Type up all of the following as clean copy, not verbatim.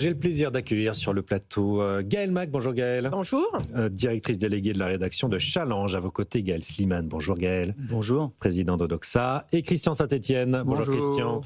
J'ai le plaisir d'accueillir sur le plateau Gaëlle Mac. Bonjour Gaëlle. Bonjour. Directrice déléguée de la rédaction de Challenge. À vos côtés, Gaëlle Slimane. Bonjour Gaëlle. Bonjour. Président d'Odoxa. Et Christian Saint-Etienne. Bonjour Christian.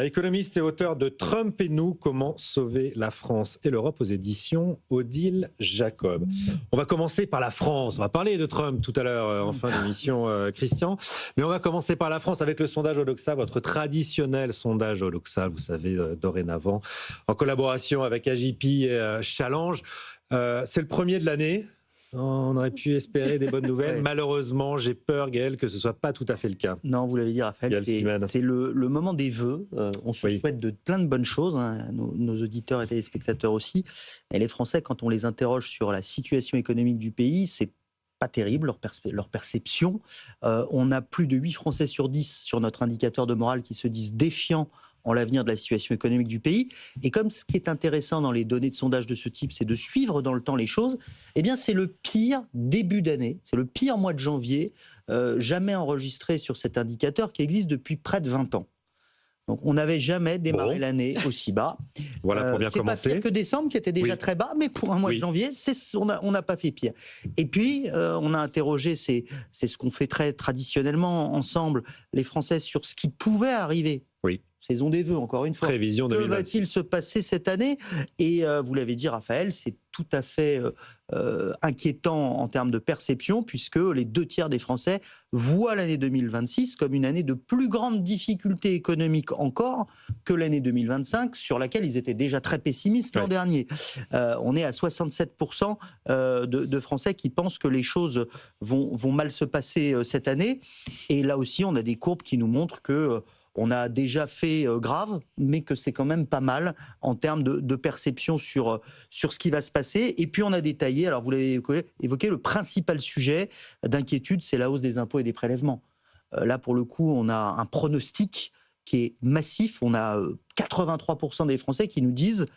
Économiste et auteur de Trump et nous, comment sauver la France et l'Europe aux éditions Odile Jacob. On va commencer par la France. On va parler de Trump tout à l'heure en fin d'émission, Christian. Mais on va commencer par la France avec le sondage Odoxa, votre traditionnel sondage Odoxa, vous savez, dorénavant, en collaboration avec AJP et Challenge. C'est le premier de l'année. On aurait pu espérer des bonnes nouvelles. Ouais. Malheureusement, j'ai peur, Gaëlle, que ce ne soit pas tout à fait le cas. Non, vous l'avez dit, Raphaël, c'est le moment des vœux. On se souhaite plein de bonnes choses, hein, nos auditeurs et téléspectateurs aussi. Et les Français, quand on les interroge sur la situation économique du pays, c'est pas terrible, leur perception. On a plus de 8 Français sur 10 sur notre indicateur de morale qui se disent défiants en l'avenir de la situation économique du pays. Et comme ce qui est intéressant dans les données de sondage de ce type, c'est de suivre dans le temps les choses, eh bien c'est le pire début d'année, c'est le pire mois de janvier jamais enregistré sur cet indicateur qui existe depuis près de 20 ans. Donc on n'avait jamais démarré l'année aussi bas. Voilà pour bien commencer. C'est pas pire que décembre qui était déjà très bas, mais pour un mois de janvier, on n'a pas fait pire. Et puis on a interrogé, c'est ce qu'on fait très traditionnellement ensemble, les Français sur ce qui pouvait arriver. Oui. Saison des vœux, encore une fois. Prévision 2020. Que va-t-il se passer cette année ? Et vous l'avez dit, Raphaël, c'est tout à fait inquiétant en termes de perception, puisque les 2 tiers des Français voient l'année 2026 comme une année de plus grande difficulté économique encore que l'année 2025, sur laquelle ils étaient déjà très pessimistes l'an dernier. On est à 67% de Français qui pensent que les choses vont mal se passer cette année. Et là aussi, on a des courbes qui nous montrent que on a déjà fait grave, mais que c'est quand même pas mal en termes de perception sur ce qui va se passer. Et puis on a détaillé, alors vous l'avez évoqué, le principal sujet d'inquiétude, c'est la hausse des impôts et des prélèvements. Là, pour le coup, on a un pronostic qui est massif. On a 83% des Français qui nous disent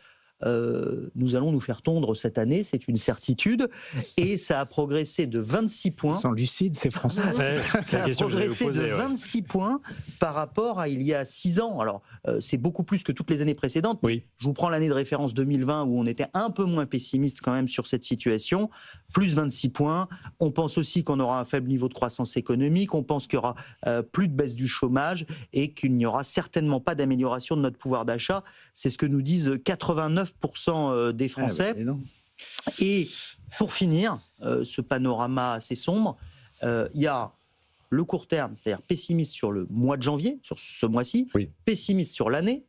nous allons nous faire tondre cette année, c'est une certitude, et ça a progressé de 26 points. Ils sont lucides, ces Français. Ça a progressé de 26 points par rapport à il y a 6 ans. Alors, c'est beaucoup plus que toutes les années précédentes. Oui. Je vous prends l'année de référence 2020 où on était un peu moins pessimiste quand même sur cette situation. Plus 26 points. On pense aussi qu'on aura un faible niveau de croissance économique. On pense qu'il y aura plus de baisse du chômage et qu'il n'y aura certainement pas d'amélioration de notre pouvoir d'achat. C'est ce que nous disent 89% des Français. Et pour finir, ce panorama assez sombre, il y a le court terme, c'est-à-dire pessimiste sur le mois de janvier, sur ce mois-ci, pessimiste sur l'année.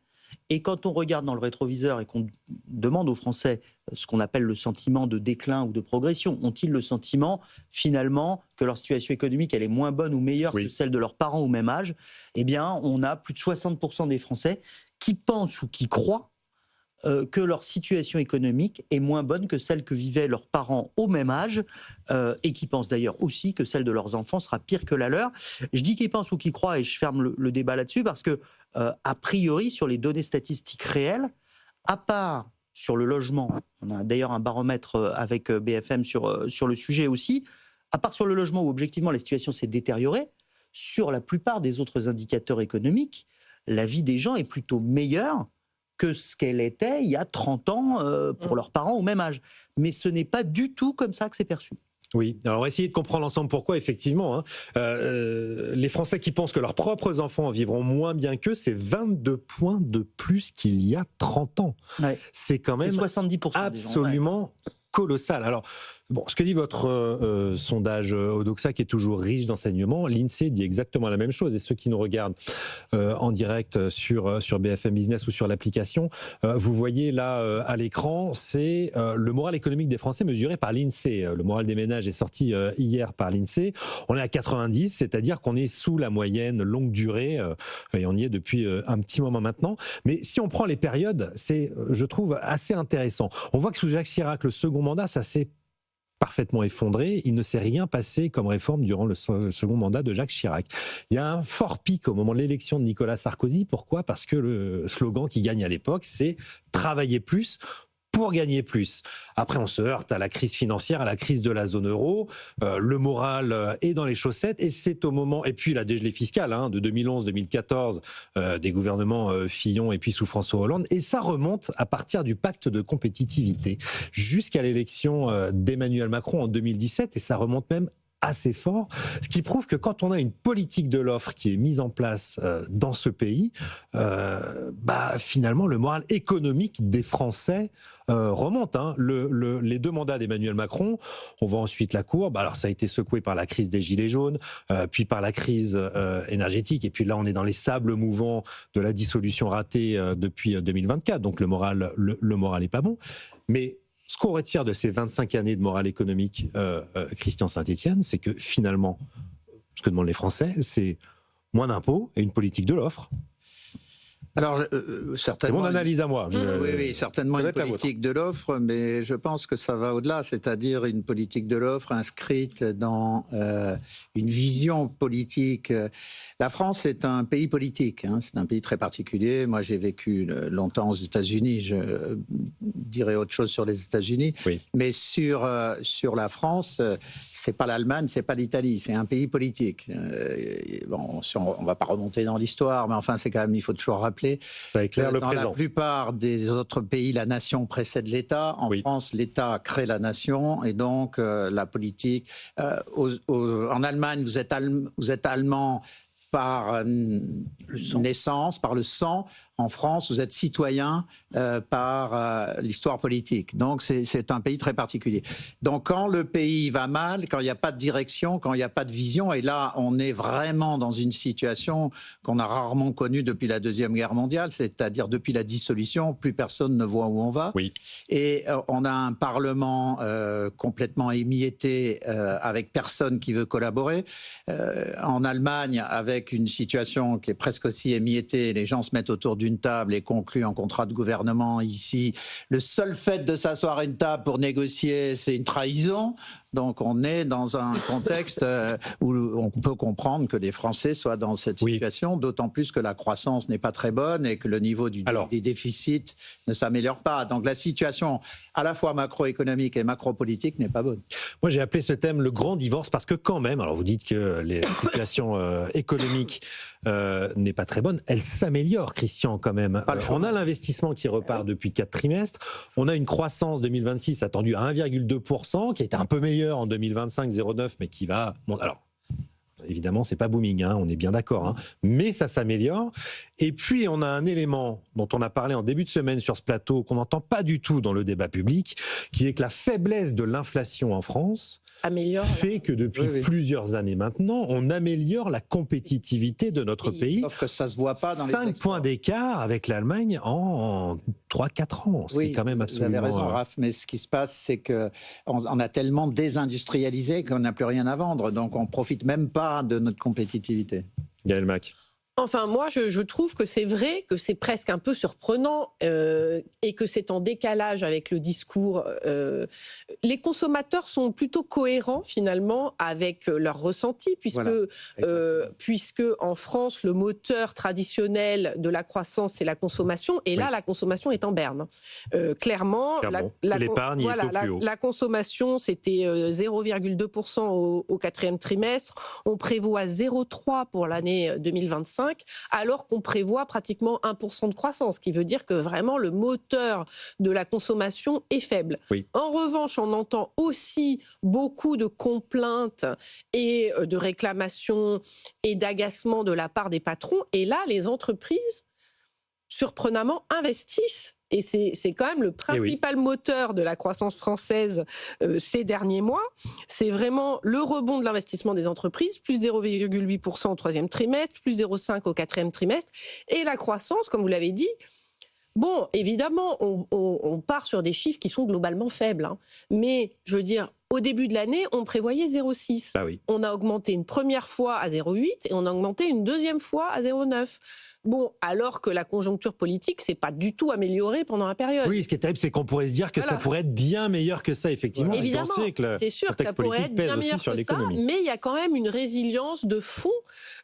Et quand on regarde dans le rétroviseur et qu'on demande aux Français ce qu'on appelle le sentiment de déclin ou de progression, ont-ils le sentiment finalement que leur situation économique elle est moins bonne ou meilleure que celle de leurs parents au même âge ? Eh bien, on a plus de 60% des Français qui pensent ou qui croient que leur situation économique est moins bonne que celle que vivaient leurs parents au même âge, et qui pensent d'ailleurs aussi que celle de leurs enfants sera pire que la leur. Je dis qu'ils pensent ou qu'ils croient, et je ferme le débat là-dessus, parce que, a priori, sur les données statistiques réelles, à part sur le logement, on a d'ailleurs un baromètre avec BFM sur le sujet aussi, à part sur le logement où objectivement la situation s'est détériorée, sur la plupart des autres indicateurs économiques, la vie des gens est plutôt meilleure que ce qu'elle était il y a 30 ans pour leurs parents au même âge. Mais ce n'est pas du tout comme ça que c'est perçu. Oui, alors on va essayer de comprendre ensemble pourquoi, effectivement, les Français qui pensent que leurs propres enfants vivront moins bien qu'eux, c'est 22 points de plus qu'il y a 30 ans. Ouais. C'est quand même 70% absolument colossal. Alors, bon, ce que dit votre sondage Odoxa, qui est toujours riche d'enseignements, l'INSEE dit exactement la même chose. Et ceux qui nous regardent en direct sur BFM Business ou sur l'application, vous voyez là à l'écran, c'est le moral économique des Français mesuré par l'INSEE. Le moral des ménages est sorti hier par l'INSEE. On est à 90, c'est-à-dire qu'on est sous la moyenne longue durée, et on y est depuis un petit moment maintenant. Mais si on prend les périodes, c'est, je trouve, assez intéressant. On voit que sous Jacques Chirac, le second mandat, ça s'est parfaitement effondré. Il ne s'est rien passé comme réforme durant le second mandat de Jacques Chirac. Il y a un fort pic au moment de l'élection de Nicolas Sarkozy. Pourquoi ? Parce que le slogan qui gagne à l'époque, c'est « travailler plus » pour gagner plus. Après, on se heurte à la crise financière, à la crise de la zone euro. Le moral est dans les chaussettes et c'est au moment... Et puis la dégelée fiscale de 2011-2014 des gouvernements Fillon et puis sous François Hollande. Et ça remonte à partir du pacte de compétitivité jusqu'à l'élection d'Emmanuel Macron en 2017 et ça remonte même assez fort, ce qui prouve que quand on a une politique de l'offre qui est mise en place dans ce pays, finalement le moral économique des Français remonte. Les 2 mandats d'Emmanuel Macron, on voit ensuite la courbe. Alors ça a été secoué par la crise des Gilets jaunes, puis par la crise énergétique, et puis là on est dans les sables mouvants de la dissolution ratée depuis 2024, donc le moral est pas bon. Mais ce qu'on retire de ces 25 années de morale économique, Christian Saint-Etienne, c'est que finalement, ce que demandent les Français, c'est moins d'impôts et une politique de l'offre. Alors, certainement. C'est mon analyse à moi. Oui, certainement une politique de l'offre, mais je pense que ça va au-delà, c'est-à-dire une politique de l'offre inscrite dans une vision politique. La France est un pays politique, c'est un pays très particulier. Moi, j'ai vécu longtemps aux États-Unis, je dirais autre chose sur les États-Unis, oui. Mais sur la France, c'est pas l'Allemagne, c'est pas l'Italie, c'est un pays politique. On va pas remonter dans l'histoire, mais enfin, c'est quand même, il faut toujours rappeler. Ça éclaire le dans présent. La plupart des autres pays, la nation précède l'État. En France, l'État crée la nation et donc la politique. En Allemagne, vous êtes allemand par naissance, par le sang. En France, vous êtes citoyen par l'histoire politique. Donc, c'est un pays très particulier. Donc, quand le pays va mal, quand il n'y a pas de direction, quand il n'y a pas de vision, et là, on est vraiment dans une situation qu'on a rarement connue depuis la Deuxième Guerre mondiale, c'est-à-dire depuis la dissolution, plus personne ne voit où on va. Oui. Et on a un Parlement complètement émietté, avec personne qui veut collaborer. En Allemagne, avec une situation qui est presque aussi émiettée, les gens se mettent autour d'une table et concluent un contrat de gouvernement. Ici, le seul fait de s'asseoir à une table pour négocier, c'est une trahison. Donc on est dans un contexte où on peut comprendre que les Français soient dans cette situation, d'autant plus que la croissance n'est pas très bonne et que le niveau des déficits ne s'améliore pas. Donc la situation à la fois macroéconomique et macropolitique n'est pas bonne. Moi j'ai appelé ce thème le grand divorce parce que quand même, alors vous dites que la situation économique n'est pas très bonne, elle s'améliore, Christian, quand même. On a l'investissement qui repart depuis 4 trimestres, on a une croissance 2026 attendue à 1,2%, qui a été un peu meilleure en 2025, 0,9, mais qui va... Bon, alors, évidemment, c'est pas booming, on est bien d'accord, mais ça s'améliore. Et puis, on a un élément dont on a parlé en début de semaine sur ce plateau, qu'on n'entend pas du tout dans le débat public, qui est que la faiblesse de l'inflation en France fait que depuis plusieurs années maintenant, on améliore la compétitivité de notre pays. Sauf que ça se voit pas dans les 5 points d'écart avec l'Allemagne en 3-4 ans. Ce qui est quand même absolument... Vous avez raison, Raph, mais ce qui se passe, c'est qu'on a tellement désindustrialisé qu'on n'a plus rien à vendre. Donc, on ne profite même pas de notre compétitivité. Gaël Mac. Enfin, moi, je trouve que c'est vrai, que c'est presque un peu surprenant et que c'est en décalage avec le discours. Les consommateurs sont plutôt cohérents, finalement, avec leur ressenti, puisque en France, le moteur traditionnel de la croissance, c'est la consommation. Et là, la consommation est en berne. Clairement. L'épargne est au plus haut. La consommation, c'était 0,2% au 4e trimestre. On prévoit 0,3% pour l'année 2025. Alors qu'on prévoit pratiquement 1% de croissance, ce qui veut dire que vraiment le moteur de la consommation est faible. En revanche, on entend aussi beaucoup de complaintes et de réclamations et d'agacements de la part des patrons. Et là, les entreprises, surprenamment, investissent. Et c'est quand même le principal moteur de la croissance française ces derniers mois. C'est vraiment le rebond de l'investissement des entreprises, plus 0,8% au 3e trimestre, plus 0,5% au 4e trimestre. Et la croissance, comme vous l'avez dit, bon, évidemment, on part sur des chiffres qui sont globalement faibles. Mais, je veux dire, Au début de l'année, on prévoyait 0,6. Ah oui. On a augmenté une première fois à 0,8 et on a augmenté une deuxième fois à 0,9. Bon, alors que la conjoncture politique s'est pas du tout améliorée pendant la période. Oui, ce qui est terrible, c'est qu'on pourrait se dire que ça pourrait être bien meilleur que ça, effectivement. Ouais. Évidemment, c'est sûr que ça pourrait être bien meilleur que ça, mais il y a quand même une résilience de fond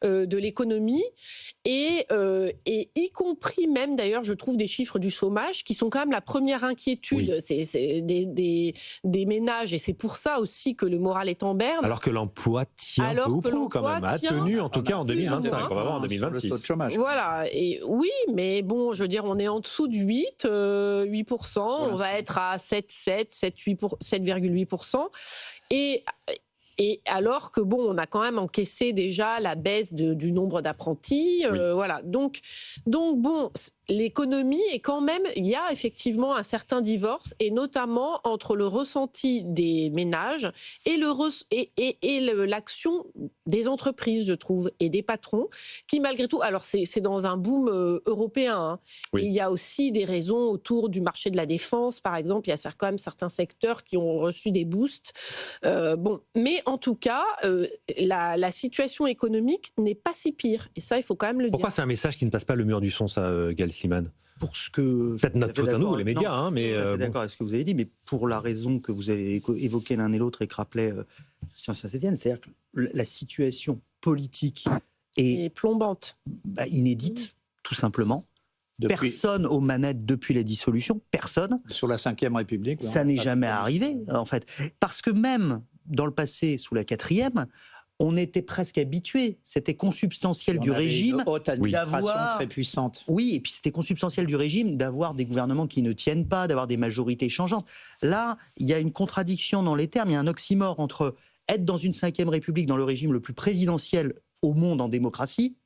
de l'économie et y compris même, d'ailleurs, je trouve des chiffres du chômage qui sont quand même la première inquiétude. Oui. C'est des ménages et c'est pour ça aussi que le moral est en berne. Alors que l'emploi tient peu ou prou quand même, a tenu en tout cas en 2025, on va voir en 2026. Le taux de chômage. Voilà, et oui, mais bon, je veux dire, on est en dessous du 8%, on va être à 7,8%. Et alors que bon, on a quand même encaissé déjà la baisse du nombre d'apprentis, voilà. Donc bon, l'économie est quand même, il y a effectivement un certain divorce, et notamment entre le ressenti des ménages et l'action des entreprises, je trouve, et des patrons, qui malgré tout, alors c'est dans un boom européen, hein, et il y a aussi des raisons autour du marché de la défense, par exemple, il y a quand même certains secteurs qui ont reçu des boosts. Bon, mais en tout cas, la situation économique n'est pas si pire, et ça, il faut quand même le dire. Pourquoi c'est un message qui ne passe pas le mur du son, ça, Gaël Slimane? Pour ce que peut-être notre faute à nous, les médias, hein, mais je suis d'accord avec ce que vous avez dit, mais pour la raison que vous avez évoquée l'un et l'autre et que rappelait Sciences Saint-Étienne, c'est-à-dire que la situation politique est plombante, inédite, tout simplement. Personne aux manettes depuis la dissolution, personne. Sur la Ve République, ça n'est jamais arrivé, en fait, parce que même dans le passé, sous la 4e. On était presque habitué, c'était consubstantiel du régime d'avoir très puissante. Oui, et puis c'était consubstantiel du régime d'avoir des gouvernements qui ne tiennent pas, d'avoir des majorités changeantes. Là, il y a une contradiction dans les termes, il y a un oxymore entre être dans une 5e République, dans le régime le plus présidentiel au monde en démocratie,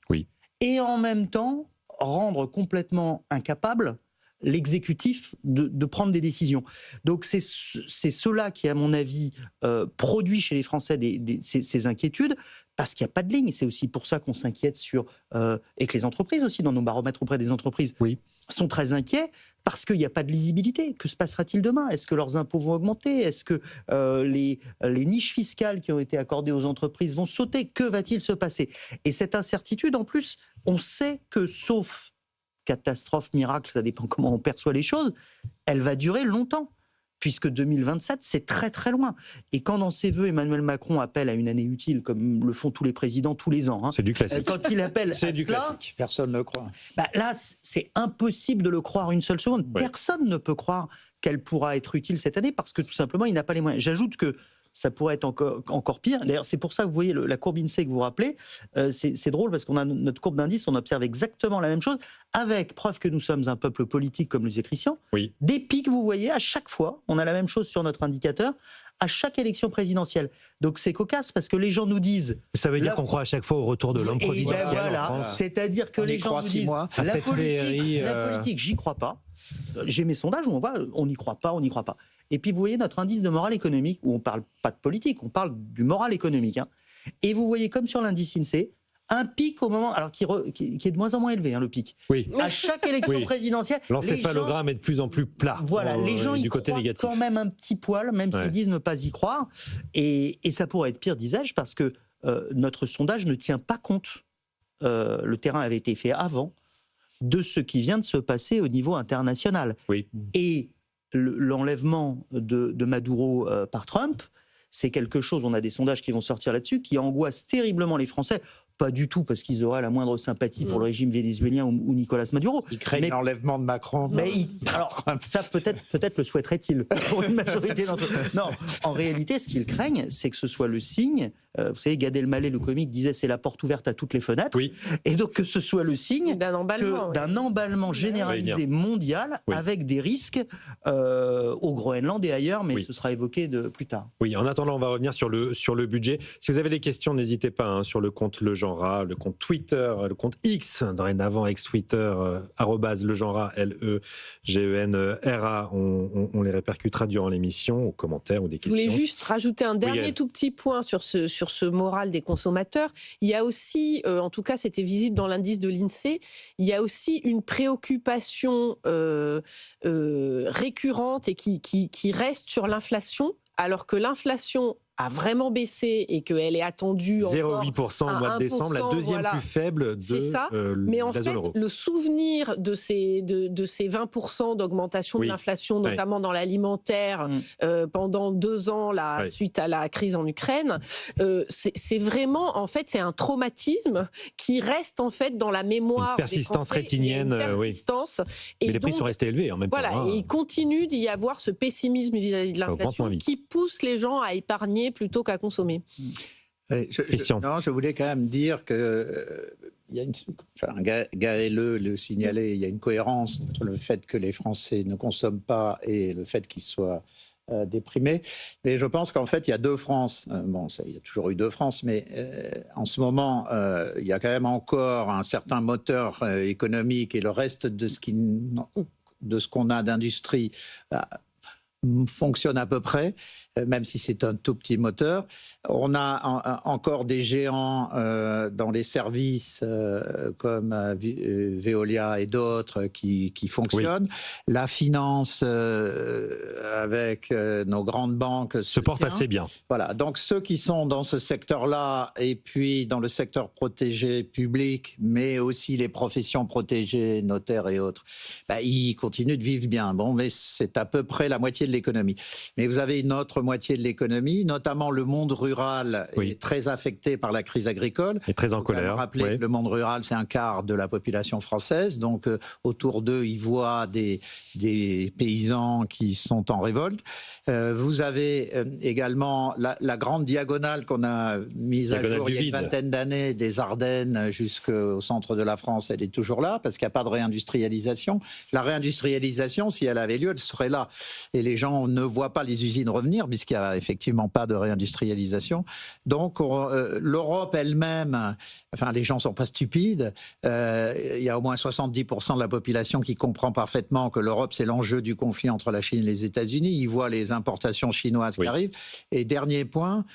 et en même temps rendre complètement incapable l'exécutif de prendre des décisions. Donc c'est cela qui, à mon avis, produit chez les Français ces inquiétudes, parce qu'il n'y a pas de ligne. C'est aussi pour ça qu'on s'inquiète et que les entreprises aussi, dans nos baromètres auprès des entreprises, sont très inquiets, parce qu'il n'y a pas de lisibilité. Que se passera-t-il demain? Est-ce que leurs impôts vont augmenter? Est-ce que les niches fiscales qui ont été accordées aux entreprises vont sauter? Que va-t-il se passer? Et cette incertitude, en plus, on sait que, sauf catastrophe, miracle, ça dépend comment on perçoit les choses, elle va durer longtemps, puisque 2027, c'est très très loin. Et quand dans ses vœux, Emmanuel Macron appelle à une année utile, comme le font tous les présidents tous les ans, c'est du classique. Quand il appelle c'est à du cela, classique. Personne ne le croit. Là, c'est impossible de le croire une seule seconde. Personne ne peut croire qu'elle pourra être utile cette année, parce que tout simplement, il n'a pas les moyens. J'ajoute que ça pourrait être encore pire. D'ailleurs, c'est pour ça que vous voyez la courbe INSEE que vous rappelez. C'est drôle parce qu'on a notre courbe d'indice, on observe exactement la même chose, avec preuve que nous sommes un peuple politique, comme le disait Christian. Des pics, vous voyez, à chaque fois, on a la même chose sur notre indicateur, à chaque élection présidentielle. Donc c'est cocasse parce que les gens nous disent... Ça veut dire qu'on croit à chaque fois au retour de l'homme providentiel en France. C'est-à-dire que les gens nous disent la politique, j'y crois pas. J'ai mes sondages où on voit, on n'y croit pas, on n'y croit pas. Et puis vous voyez notre indice de morale économique, où on ne parle pas de politique, on parle du moral économique. Hein. Et vous voyez, comme sur l'indice INSEE, un pic au moment, alors qui est de moins en moins élevé, hein, le pic. À chaque élection présidentielle, l'encéphalogramme est de plus en plus plat. Voilà, les gens y croient quand même un petit poil, même s'ils disent ne pas y croire. Et ça pourrait être pire, disais-je, parce que notre sondage ne tient pas compte. Le terrain avait été fait avant de ce qui vient de se passer au niveau international. Et l'enlèvement de Maduro par Trump, c'est quelque chose, on a des sondages qui vont sortir là-dessus, qui angoissent terriblement les Français. Pas du tout parce qu'ils auraient la moindre sympathie pour le régime vénézuélien ou Nicolas Maduro. Ils craignent l'enlèvement de Macron. Alors, ça peut-être le souhaiterait-il pour une majorité d'entre eux. Non, en réalité, ce qu'ils craignent, c'est que ce soit le signe. Vous savez, Gad Elmaleh, le comique, disait c'est la porte ouverte à toutes les fenêtres. Et donc que ce soit le signe d'un emballement généralisé mondial avec des risques au Groenland et ailleurs, mais ce sera évoqué plus tard. En attendant, on va revenir sur le budget. Si vous avez des questions, n'hésitez pas sur le compte Le Genre, le compte Twitter, le compte X, dorénavant ex-Twitter, @legenra, LEGENRA. On les répercutera durant l'émission, aux commentaires ou des questions. Je voulais juste rajouter un dernier tout petit point sur ce moral des consommateurs. Il y a aussi, en tout cas c'était visible dans l'indice de l'INSEE, il y a aussi une préoccupation récurrente et qui reste sur l'inflation, alors que l'inflation a vraiment baissé et qu'elle est attendue encore 0,8% au mois de décembre, la deuxième voilà. plus faible de C'est ça. Mais en la zone fait, euro. le souvenir de ces 20% d'augmentation de l'inflation, notamment dans l'alimentaire, pendant 2 ans, là, suite à la crise en Ukraine, c'est vraiment, en fait, c'est un traumatisme qui reste, en fait, dans la mémoire une persistance des Français. rétinienne, Il y a une persistance. Mais Et les prix donc, sont restés élevés en même voilà, temps. et il continue d'y avoir ce pessimisme vis-à-vis de l'inflation qui pousse les gens à épargner plutôt qu'à consommer. Je voulais quand même dire que Gaël le signalait, il y a une cohérence entre le fait que les Français ne consomment pas et le fait qu'ils soient déprimés. Et je pense qu'en fait, il y a deux France. Il y a toujours eu deux France, mais en ce moment, il y a quand même encore un certain moteur économique et le reste de ce qu'on a d'industrie fonctionne à peu près, même si c'est un tout petit moteur. On a encore des géants dans les services comme Veolia et d'autres qui fonctionnent. La finance avec nos grandes banques se porte assez bien. Voilà. Donc ceux qui sont dans ce secteur-là et puis dans le secteur protégé public, mais aussi les professions protégées, notaires et autres, ils continuent de vivre bien. Bon, mais c'est à peu près la moitié de l'économie. Mais vous avez une autre moitié de l'économie, notamment le monde rural est très affecté par la crise agricole. Et très en colère. Rappelez que le monde rural, c'est un quart de la population française. Donc, autour d'eux, ils voient des paysans qui sont en révolte. Vous avez également la grande diagonale qu'on a mise à jour il y a une vingtaine d'années, des Ardennes jusqu'au centre de la France. Elle est toujours là parce qu'il n'y a pas de réindustrialisation. La réindustrialisation, si elle avait lieu, elle serait là. Et les gens ne voient pas les usines revenir puisqu'il n'y a effectivement pas de réindustrialisation. Donc l'Europe elle-même, enfin les gens ne sont pas stupides, il y a au moins 70% de la population qui comprend parfaitement que l'Europe c'est l'enjeu du conflit entre la Chine et les États-Unis. Ils voient les importations chinoises qui arrivent. Et dernier point,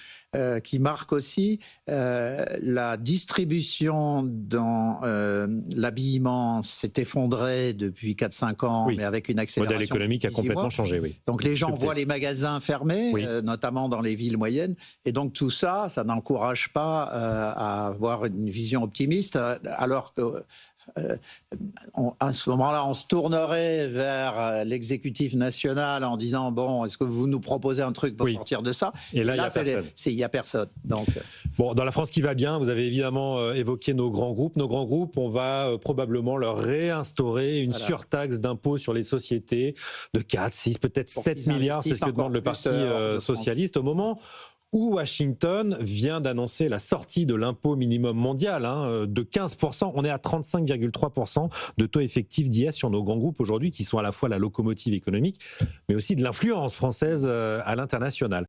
qui marque aussi la distribution dans l'habillement s'est effondrée depuis 4-5 ans, mais avec une accélération. Le modèle économique a complètement changé, Donc les gens voient les magasins fermés, notamment dans les villes moyennes, et donc tout ça, ça n'encourage pas à avoir une vision optimiste, alors que à ce moment-là, on se tournerait vers l'exécutif national en disant bon, est-ce que vous nous proposez un truc pour sortir de ça? Et là, il n'y a personne. Il n'y a personne. Donc, bon, dans la France qui va bien, vous avez évidemment évoqué nos grands groupes. Nos grands groupes, on va probablement leur réinstaurer une surtaxe d'impôt sur les sociétés de 4, 6, peut-être 7 milliards. C'est ce que demande le Parti socialiste au moment où Washington vient d'annoncer la sortie de l'impôt minimum mondial de 15%. On est à 35,3% de taux effectif d'IS sur nos grands groupes aujourd'hui, qui sont à la fois la locomotive économique, mais aussi de l'influence française à l'international.